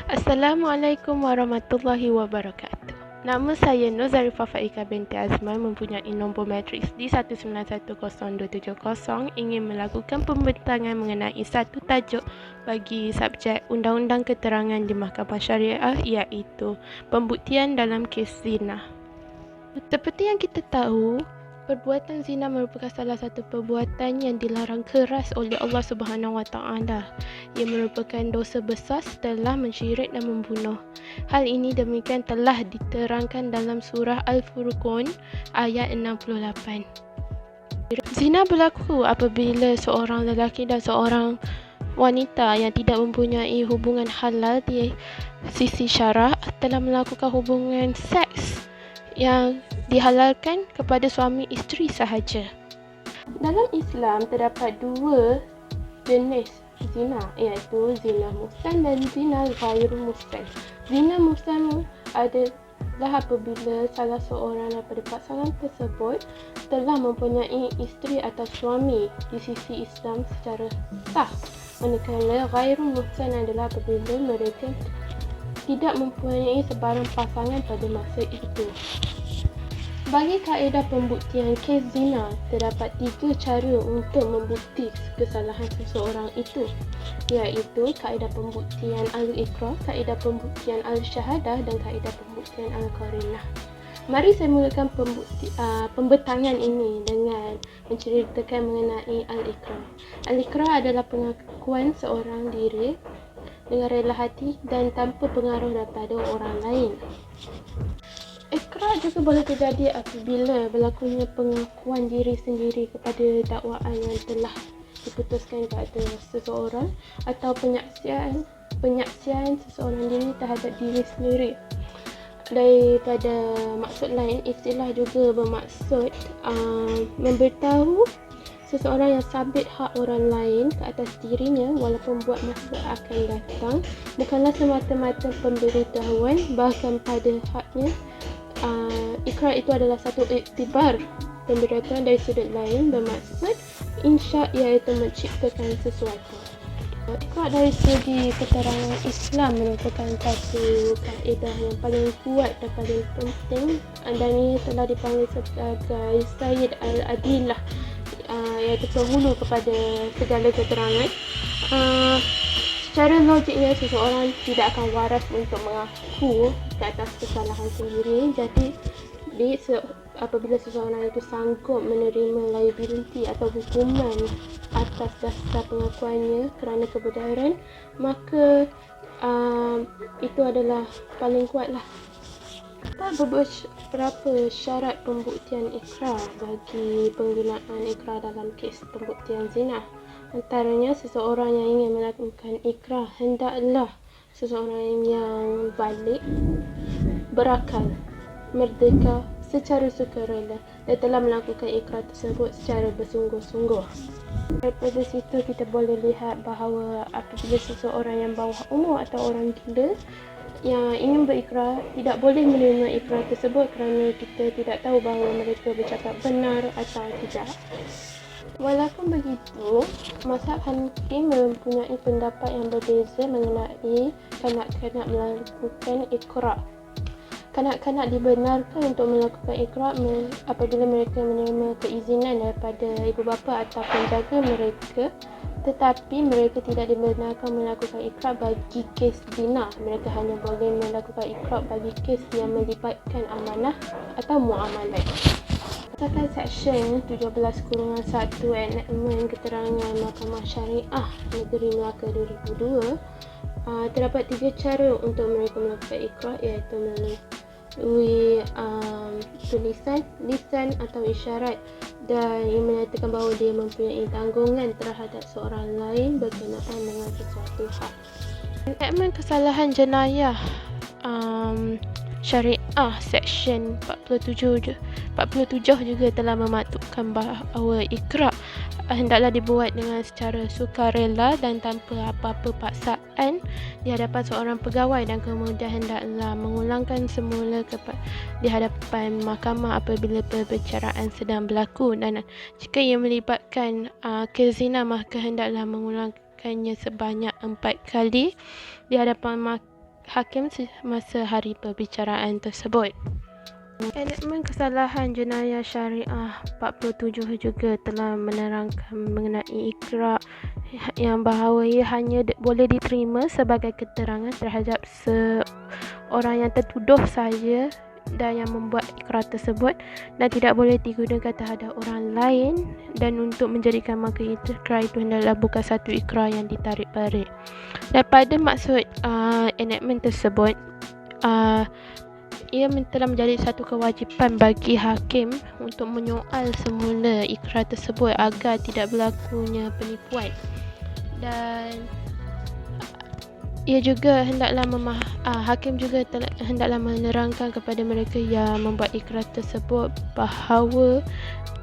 Assalamualaikum warahmatullahi wabarakatuh. Nama saya Nur Zarifah Faika binti Azman, mempunyai nombor matriks D1910270, ingin melakukan pembentangan mengenai satu tajuk bagi subjek Undang-Undang Keterangan di Mahkamah Syariah, iaitu pembuktian dalam kes zina. Seperti yang kita tahu, perbuatan zina merupakan salah satu perbuatan yang dilarang keras oleh Allah Subhanahu Wa Taala. Ia merupakan dosa besar setelah mencyirik dan membunuh. Hal ini demikian telah diterangkan dalam surah Al-Furqan ayat 68. Zina berlaku apabila seorang lelaki dan seorang wanita yang tidak mempunyai hubungan halal di sisi syarak telah melakukan hubungan seks yang dihalalkan kepada suami isteri sahaja. Dalam Islam terdapat dua jenis zina, iaitu zina muhsan dan zina ghairu muhsan. Zina muhsan adalah apabila salah seorang daripada pasangan tersebut telah mempunyai isteri atau suami di sisi Islam secara sah. Manakala ghairu muhsan adalah apabila mereka tidak mempunyai sebarang pasangan pada masa itu. Bagi kaedah pembuktian kes zina, terdapat 3 cara untuk membukti kesalahan seseorang itu, iaitu kaedah pembuktian al-iqrar, kaedah pembuktian al-syahadah dan kaedah pembuktian al-qarinah. Mari saya mulakan pembentangan ini dengan menceritakan mengenai al-iqrar. Al-iqrar adalah pengakuan seorang diri dengan rela hati dan tanpa pengaruh daripada orang lain. Ikrar juga boleh terjadi apabila berlakunya pengakuan diri sendiri kepada dakwaan yang telah diputuskan kepada seseorang, atau penyaksian seseorang diri terhadap diri sendiri. Daripada maksud lain, istilah juga bermaksud memberitahu seseorang yang sabit hak orang lain ke atas dirinya walaupun buat masa akan datang, bukanlah semata-mata pemberitahuan, bahkan pada haknya. Ikrar itu adalah satu iktibar pemberitahuan dari sudut lain, bermaksud insya, iaitu menciptakan sesuatu. Ikrar dari segi keterangan Islam merupakan satu kaedah yang paling kuat dan paling penting, dan ia telah dipanggil sebagai Sayyid al-Adillah, iaitu penghulu kepada segala keterangan. Secara logiknya, seseorang tidak akan waras untuk mengaku ke atas kesalahan sendiri. Jadi apabila seseorang itu sanggup menerima liability atau hukuman atas dasar pengakuannya kerana kebenaran, maka itu adalah paling kuatlah. Beberapa syarat pembuktian ikrar bagi penggunaan ikrar dalam kes pembuktian zina. Antaranya, seseorang yang ingin melakukan ikrar hendaklah seseorang yang balik, berakal, merdeka, secara sukarela dan telah melakukan ikrar tersebut secara bersungguh-sungguh. Daripada situ kita boleh lihat bahawa apabila seseorang yang bawah umur atau orang gila yang ingin berikrar tidak boleh menerima ikrar tersebut kerana kita tidak tahu bahawa mereka bercakap benar atau tidak. Walaupun begitu, mazhab Hanafi mempunyai pendapat yang berbeza mengenai kanak-kanak melakukan ikrar. Kanak-kanak dibenarkan untuk melakukan ikrar apabila mereka menerima keizinan daripada ibu bapa atau penjaga mereka, tetapi mereka tidak dibenarkan melakukan ikrar bagi kes zina. Mereka hanya boleh melakukan ikrar bagi kes yang melibatkan amanah atau muamalat. Berdasarkan Seksyen 17-1 Enakmen Keterangan Mahkamah Syariah Negeri Melaka 2002, terdapat 3 cara untuk mereka melakukan ikrar, iaitu melalui tulisan, lisan atau isyarat, dan ia menyatakan bahawa dia mempunyai tanggungan terhadap seorang lain berkenaan dengan sesuatu hak. Enakmen Kesalahan Jenayah Syariah Seksyen 47 juga telah memaktubkan bahawa ikrar hendaklah dibuat dengan secara sukarela dan tanpa apa-apa paksaan di hadapan seorang pegawai, dan kemudian hendaklah mengulangkan semula di hadapan mahkamah apabila perbicaraan sedang berlaku, dan jika ia melibatkan kes zina maka hendaklah mengulangkannya sebanyak 4 kali di hadapan hakim semasa hari perbicaraan tersebut. Enakmen Kesalahan Jenayah Syariah 47 juga telah menerangkan mengenai ikrar yang bahawa ia hanya boleh diterima sebagai keterangan terhadap seorang yang tertuduh sahaja dan yang membuat ikrar tersebut, dan tidak boleh digunakan terhadap orang lain, dan untuk menjadikan maka ikrar itu hendaklah bukan satu ikrar yang ditarik-tarik. Dan pada maksud enactment tersebut, ia telah menjadi satu kewajipan bagi hakim untuk menyoal semula ikrar tersebut agar tidak berlakunya penipuan. Dan ia juga hendaklah hakim juga hendaklah menerangkan kepada mereka yang membuat ikrar tersebut bahawa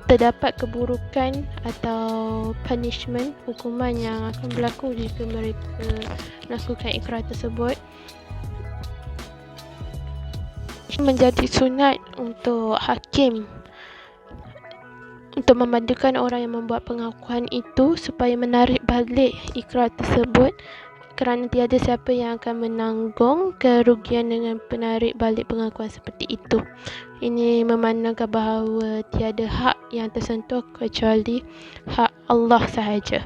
terdapat keburukan atau punishment, hukuman yang akan berlaku jika mereka melakukan ikrar tersebut. Menjadi sunat untuk hakim untuk membantukan orang yang membuat pengakuan itu supaya menarik balik ikrar tersebut, kerana tiada siapa yang akan menanggung kerugian dengan penarik balik pengakuan seperti itu. Ini memandangkan bahawa tiada hak yang tersentuh kecuali hak Allah sahaja.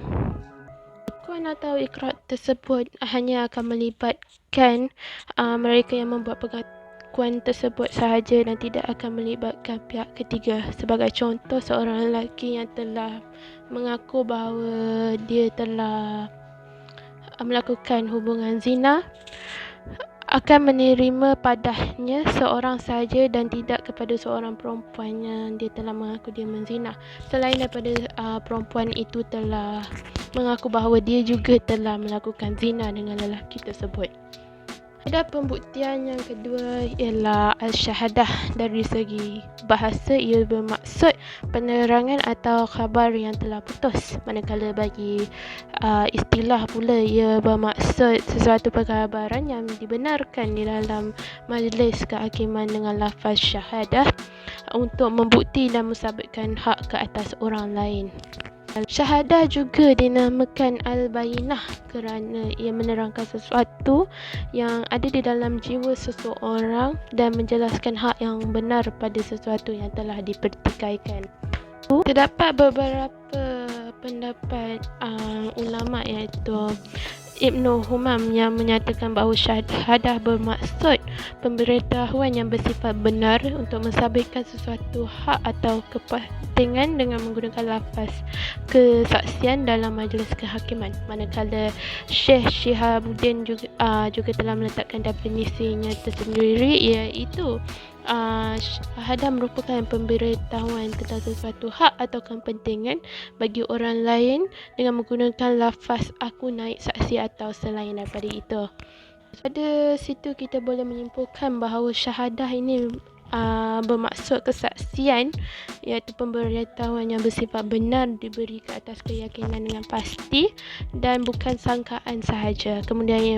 Pengakuan atau ikrar tersebut hanya akan melibatkan mereka yang membuat pengakuan tersebut sahaja dan tidak akan melibatkan pihak ketiga. Sebagai contoh, seorang lelaki yang telah mengaku bahawa dia telah melakukan hubungan zina akan menerima padanya seorang sahaja dan tidak kepada seorang perempuan yang dia telah mengaku dia menzina, selain daripada perempuan itu telah mengaku bahawa dia juga telah melakukan zina dengan lelaki tersebut. Ada pembuktian yang kedua ialah al-syahadah. Dari segi bahasa, ia bermaksud penerangan atau khabar yang telah putus, manakala bagi istilah pula ia bermaksud sesuatu perkhabaran yang dibenarkan di dalam majlis kehakiman dengan lafaz syahadah untuk membukti dan mensabitkan hak ke atas orang lain. Syahadah juga dinamakan al-bayinah kerana ia menerangkan sesuatu yang ada di dalam jiwa seseorang dan menjelaskan hak yang benar pada sesuatu yang telah dipertikaikan. Terdapat beberapa pendapat ulama iaitu Ibnu Humam yang menyatakan bahawa syahadah bermaksud pemberitahuan yang bersifat benar untuk mensabitkan sesuatu hak atau kepentingan dengan menggunakan lafaz kesaksian dalam majlis kehakiman. Manakala Syekh Syihabuddin juga telah meletakkan definisinya tersendiri, iaitu syahadah merupakan pemberitahuan tentang sesuatu hak atau kepentingan bagi orang lain dengan menggunakan lafaz aku naik saksi atau selain daripada itu. Pada situ kita boleh menyimpulkan bahawa syahadah ini bermaksud kesaksian, iaitu pemberitahuan yang bersifat benar diberi ke atas keyakinan dengan pasti dan bukan sangkaan sahaja. Kemudian ia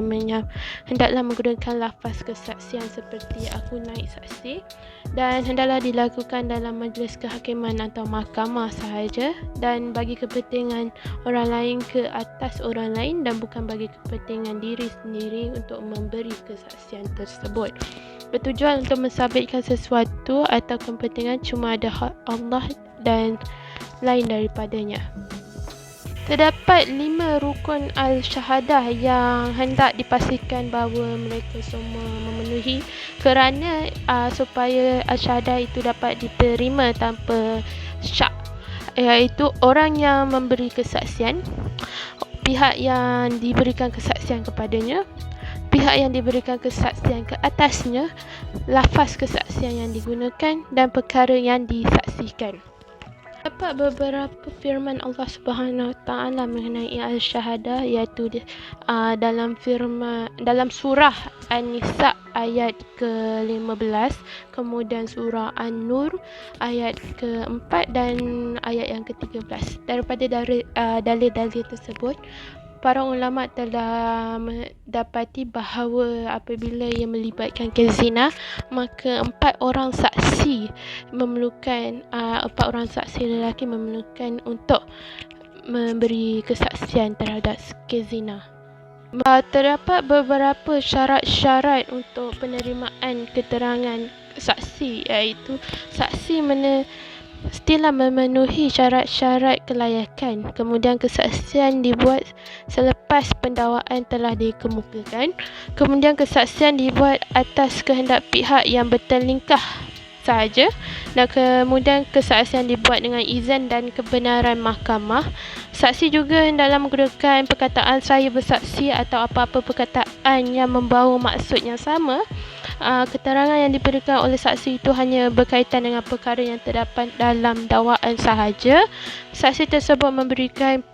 hendaklah menggunakan lafaz kesaksian seperti aku naik saksi dan hendaklah dilakukan dalam majlis kehakiman atau mahkamah sahaja dan bagi kepentingan orang lain ke atas orang lain dan bukan bagi kepentingan diri sendiri untuk memberi kesaksian tersebut. Bertujuan untuk mensabitkan sesuatu atau kepentingan cuma ada hak Allah dan lain daripadanya. Terdapat 5 rukun al-syahadah yang hendak dipastikan bahawa mereka semua memenuhi kerana supaya al-syahadah itu dapat diterima tanpa syak, iaitu orang yang memberi kesaksian, pihak yang diberikan kesaksian kepadanya, pihak yang diberikan kesaksian ke atasnya, lafaz kesaksian yang digunakan dan perkara yang disaksikan. Dapat beberapa firman Allah Subhanahu Wa Taala mengenai al-syahadah, iaitu dalam surah An-Nisa ayat ke-15, kemudian surah An-Nur ayat ke-4 dan ayat yang ke-13. Daripada dalil-dalil tersebut, para ulama telah mendapati bahawa apabila ia melibatkan kes zina, maka 4 orang saksi lelaki memerlukan untuk memberi kesaksian terhadap kes zina. Terdapat beberapa syarat-syarat untuk penerimaan keterangan saksi, iaitu saksi mestilah memenuhi syarat-syarat kelayakan. Kemudian kesaksian dibuat selepas pendakwaan telah dikemukakan. Kemudian kesaksian dibuat atas kehendak pihak yang bertelingkah sahaja, dan kemudian kesaksian dibuat dengan izin dan kebenaran mahkamah. Saksi juga hendaklah menggunakan perkataan saya bersaksi atau apa-apa perkataan yang membawa maksud yang sama. Keterangan yang diberikan oleh saksi itu hanya berkaitan dengan perkara yang terdapat dalam dakwaan sahaja. Saksi tersebut memberikan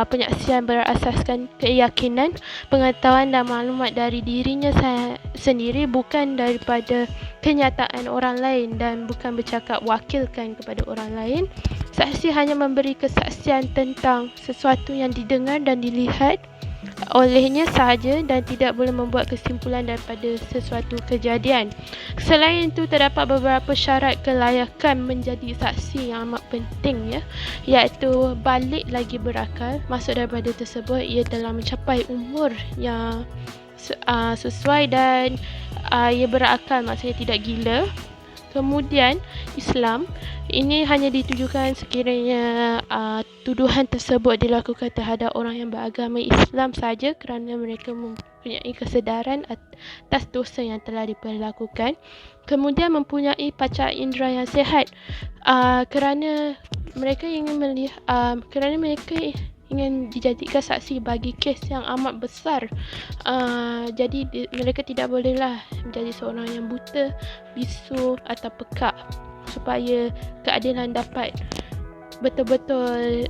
penyaksian berasaskan keyakinan, pengetahuan dan maklumat dari dirinya sendiri, bukan daripada kenyataan orang lain, dan bukan bercakap wakilkan kepada orang lain. Saksi hanya memberi kesaksian tentang sesuatu yang didengar dan dilihat olehnya sahaja dan tidak boleh membuat kesimpulan daripada sesuatu kejadian. Selain itu, terdapat beberapa syarat kelayakan menjadi saksi yang amat penting, iaitu balik lagi berakal. Maksud daripada tersebut, ia telah mencapai umur yang sesuai dan ia berakal, maksudnya tidak gila. Kemudian Islam, ini hanya ditujukan sekiranya tuduhan tersebut dilakukan terhadap orang yang beragama Islam saja kerana mereka mempunyai kesedaran atas dosa yang telah diperlakukan. Kemudian mempunyai panca indera yang sihat, kerana mereka ingin dijadikan saksi bagi kes yang amat besar. Jadi mereka tidak bolehlah menjadi seorang yang buta, bisu atau pekak, supaya keadilan dapat betul-betul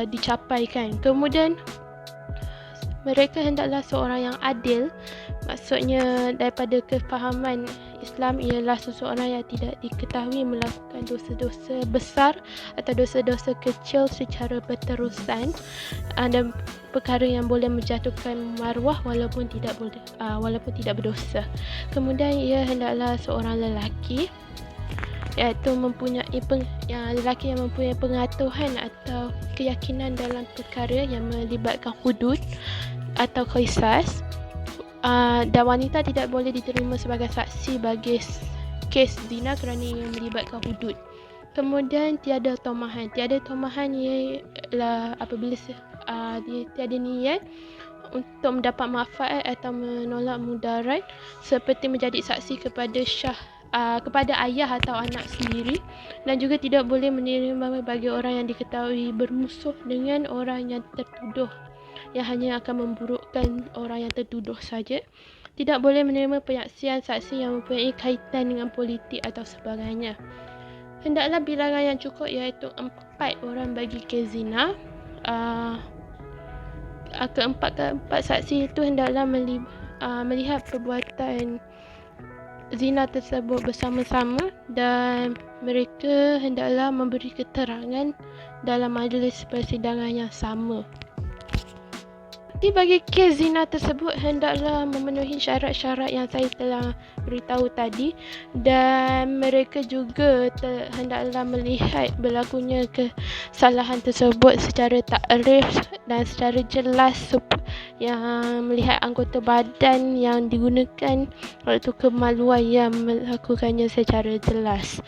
dicapaikan. Kemudian mereka hendaklah seorang yang adil. Maksudnya daripada kefahaman Islam ialah seseorang yang tidak diketahui melakukan dosa-dosa besar atau dosa-dosa kecil secara berterusan, dan perkara yang boleh menjatuhkan maruah walaupun tidak berdosa. Kemudian ia hendaklah seorang lelaki, iaitu lelaki yang mempunyai pengetahuan atau keyakinan dalam perkara yang melibatkan hudud atau qisas. Dan wanita tidak boleh diterima sebagai saksi bagi kes zina kerana ia melibatkan hudud. Kemudian tiada tomahan. Tiada tomahan ialah apabila dia tiada niat untuk mendapat manfaat atau menolak mudarat, seperti menjadi saksi kepada ayah atau anak sendiri, dan juga tidak boleh menerima bagi orang yang diketahui bermusuh dengan orang yang tertuduh, yang hanya akan memburukkan orang yang tertuduh saja. Tidak boleh menerima penyaksian saksi yang mempunyai kaitan dengan politik atau sebagainya. Hendaklah bilangan yang cukup, iaitu 4 orang bagi kes zina. Keempat saksi itu hendaklah melihat perbuatan zina tersebut bersama-sama, dan mereka hendaklah memberi keterangan dalam majlis persidangan yang sama. Bagi kes zina tersebut hendaklah memenuhi syarat-syarat yang saya telah beritahu tadi, dan mereka juga hendaklah melihat berlakunya kesalahan tersebut secara takrif dan secara jelas, yang melihat anggota badan yang digunakan, iaitu kemaluan yang melakukannya secara jelas.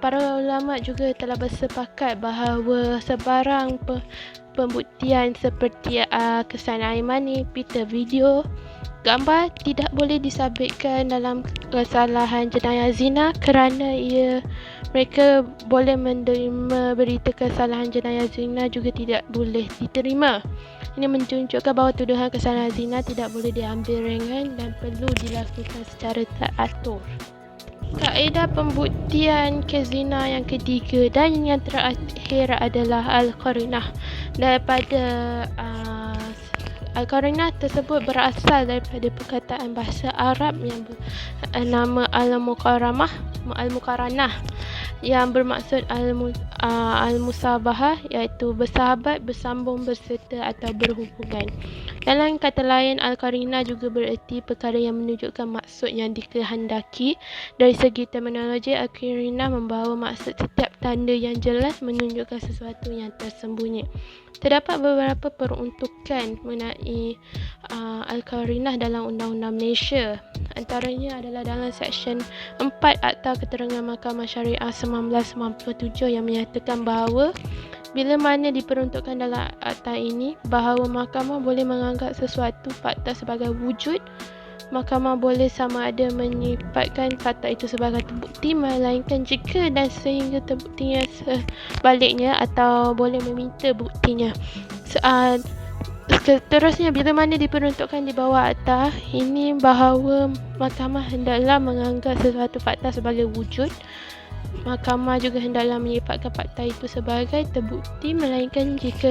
Para ulama juga telah bersepakat bahawa sebarang pembuktian seperti kesan air mani, pita video, gambar tidak boleh disabitkan dalam kesalahan jenayah zina, kerana mereka boleh menerima berita kesalahan jenayah zina juga tidak boleh diterima. Ini menunjukkan bahawa tuduhan kesalahan zina tidak boleh diambil ringan dan perlu dilakukan secara teratur. Kaedah pembuktian kes zina yang ketiga dan yang terakhir adalah al-qarinah. Daripada al-qarinah tersebut berasal daripada perkataan bahasa Arab yang nama al-muqaranah, yang bermaksud al-musabahah, iaitu bersahabat, bersambung, berserta atau berhubungan. Dalam kata lain, al-qarinah juga bererti perkara yang menunjukkan maksud yang dikehendaki. Dari segi terminologi, al-qarinah membawa maksud setiap tanda yang jelas menunjukkan sesuatu yang tersembunyi. Terdapat beberapa peruntukan mengenai al-qarinah dalam Undang-Undang Malaysia. Antaranya adalah dalam Seksyen 4 Akta Keterangan Mahkamah Syariah 1997 yang menyatakan bahawa bila mana diperuntukkan dalam akta ini bahawa mahkamah boleh menganggap sesuatu fakta sebagai wujud, mahkamah boleh sama ada menyifatkan fakta itu sebagai terbukti, melainkan jika dan sehingga terbuktinya sebaliknya, atau boleh meminta buktinya. Seterusnya, bila mana diperuntukkan di bawah akta ini bahawa mahkamah hendaklah menganggap sesuatu fakta sebagai wujud, mahkamah juga hendaklah menyifatkan fakta itu sebagai terbukti, melainkan jika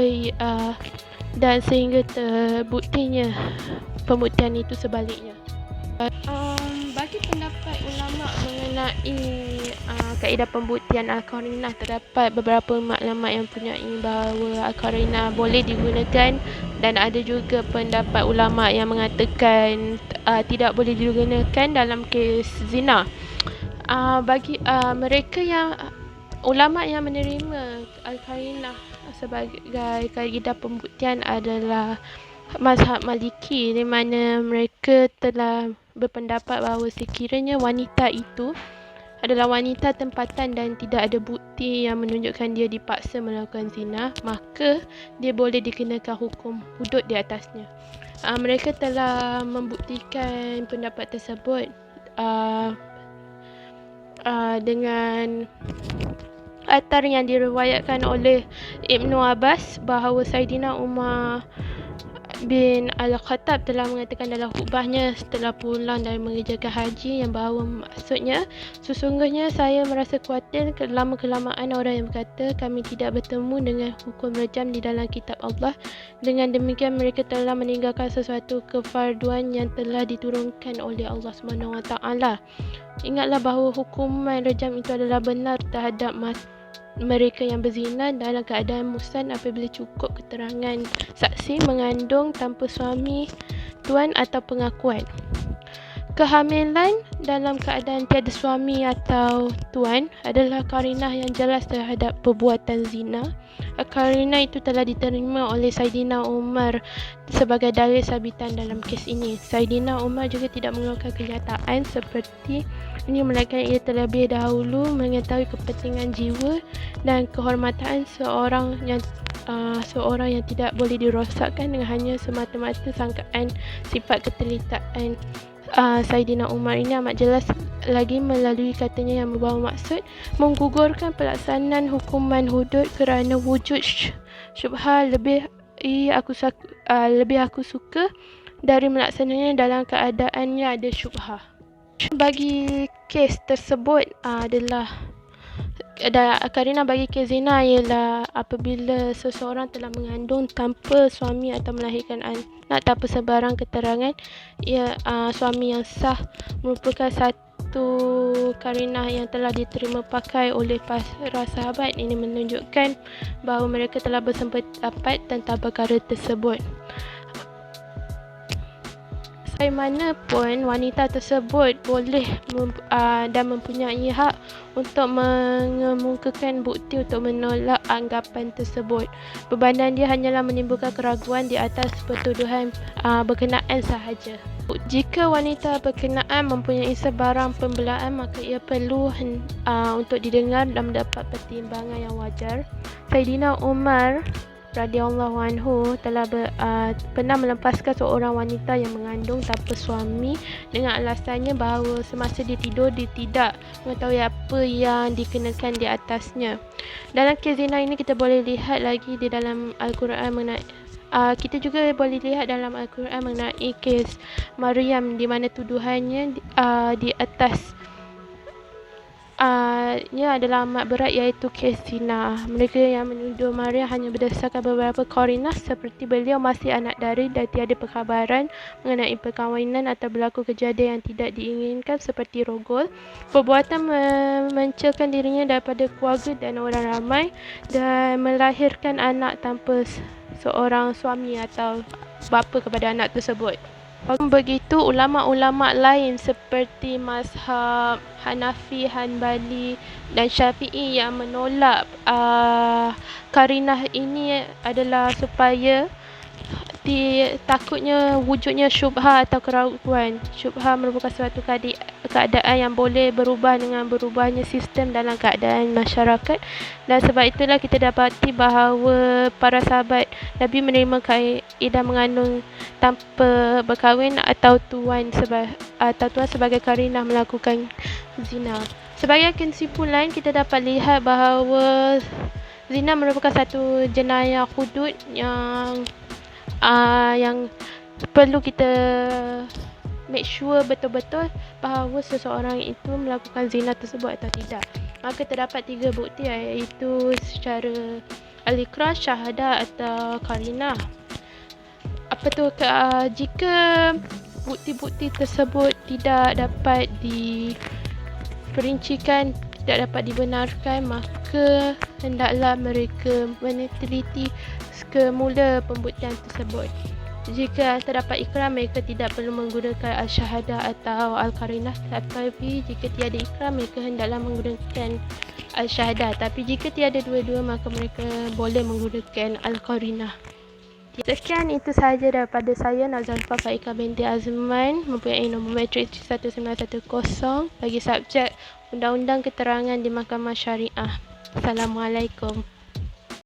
dan sehingga terbuktinya pembuktian itu sebaliknya. Bagi pendapat ulama mengenai kaedah pembuktian al-qarinah, terdapat beberapa maklumat yang mempunyai bahawa al-qarinah boleh digunakan, dan ada juga pendapat ulama yang mengatakan tidak boleh digunakan dalam kes zina. Bagi mereka yang ulama yang menerima al-qarinah sebagai kaedah pembuktian adalah mazhab Maliki, di mana mereka telah berpendapat bahawa sekiranya wanita itu adalah wanita tempatan dan tidak ada bukti yang menunjukkan dia dipaksa melakukan zina, maka dia boleh dikenakan hukum hudud di atasnya. Mereka telah membuktikan pendapat tersebut dengan athar yang diriwayatkan oleh Ibnu Abbas bahawa Saidina Umar bin Al-Khattab telah mengatakan dalam khutbahnya setelah pulang dari mengerjakan haji, yang bahawa maksudnya, sesungguhnya saya merasa khawatir kelama-kelamaan orang yang berkata kami tidak bertemu dengan hukum rajam di dalam kitab Allah. Dengan demikian mereka telah meninggalkan sesuatu kefarduan yang telah diturunkan oleh Allah SWT. Ingatlah bahawa hukuman rajam itu adalah benar terhadap mereka yang berzina dalam keadaan muhsan apabila cukup keterangan saksi mengandung tanpa suami, tuan atau pengakuan. Kehamilan dalam keadaan tiada suami atau tuan adalah qarinah yang jelas terhadap perbuatan zina. Qarinah itu telah diterima oleh Saidina Umar sebagai dalil sabitan dalam kes ini. Saidina Umar juga tidak mengeluarkan kenyataan seperti ini, melainkan ia terlebih dahulu mengetahui kepentingan jiwa dan kehormatan seorang yang tidak boleh dirosakkan dengan hanya semata-mata sangkaan sifat ketelitaan. Saidina Umar ini amat jelas lagi melalui katanya yang membawa maksud menggugurkan pelaksanaan hukuman hudud kerana wujud syubhah. Lebih aku suka dari melaksananya dalam keadaannya ada syubhah. Bagi kes tersebut adalah qarinah bagi kes zina ialah apabila seseorang telah mengandung tanpa suami atau melahirkan anak tanpa sebarang keterangan. Suami yang sah merupakan satu qarinah yang telah diterima pakai oleh para sahabat. Ini menunjukkan bahawa mereka telah bersependapat tentang perkara tersebut. Bagaimanapun wanita tersebut boleh dan mempunyai hak untuk mengemukakan bukti untuk menolak anggapan tersebut. Bebanan dia hanyalah menimbulkan keraguan di atas pertuduhan berkenaan sahaja. Jika wanita berkenaan mempunyai sebarang pembelaan, maka ia perlu untuk didengar dan mendapat pertimbangan yang wajar. Saidina Umar radhiyallahu anhu telah pernah melepaskan seorang wanita yang mengandung tanpa suami dengan alasannya bahawa semasa dia tidur dia tidak mengetahui apa yang dikenakan di atasnya. Dalam kes zina ini kita boleh lihat lagi di dalam Al-Quran mengenai kita juga boleh lihat dalam Al-Quran mengenai kes Maryam, di mana tuduhannya di atas Ia adalah amat berat iaitu kes zina. Mereka yang menuduh Maria hanya berdasarkan beberapa korinah seperti beliau masih anak dara dan tiada perkhabaran mengenai perkahwinan atau berlaku kejadian yang tidak diinginkan seperti rogol, perbuatan memencelkan dirinya daripada keluarga dan orang ramai dan melahirkan anak tanpa seorang suami atau bapa kepada anak tersebut. Begitu ulama-ulama lain seperti mazhab Hanafi, Hanbali dan Syafi'i yang menolak karinah ini adalah supaya takutnya wujudnya syubhah atau keraguan. Syubhah merupakan suatu keadaan yang boleh berubah dengan berubahnya sistem dalam keadaan masyarakat, dan sebab itulah kita dapati bahawa para sahabat Nabi menerima kaedah mengandung tanpa berkahwin atau tuan sebagai karinah melakukan zina. Sebagai kesimpulan, kita dapat lihat bahawa zina merupakan satu jenayah hudud yang perlu kita make sure betul-betul bahawa seseorang itu melakukan zina tersebut atau tidak. Maka terdapat 3 bukti, iaitu secara al-iqrar, syahadah atau karinah. Jika bukti-bukti tersebut tidak dapat diperincikan, tidak dapat dibenarkan, maka hendaklah mereka meneliti semula pembuktian tersebut. Jika terdapat ikrar, mereka tidak perlu menggunakan al-syahadah atau al-karinah, tetapi jika tiada ikrar, mereka hendaklah menggunakan al-syahadah. Tapi jika tiada dua-dua, maka mereka boleh menggunakan al-karinah. Sekian, itu sahaja daripada saya, Nazarifah Faikah binti Azman, mempunyai nombor matrik 1910 bagi subjek Undang-Undang Keterangan di Mahkamah Syariah. Assalamualaikum.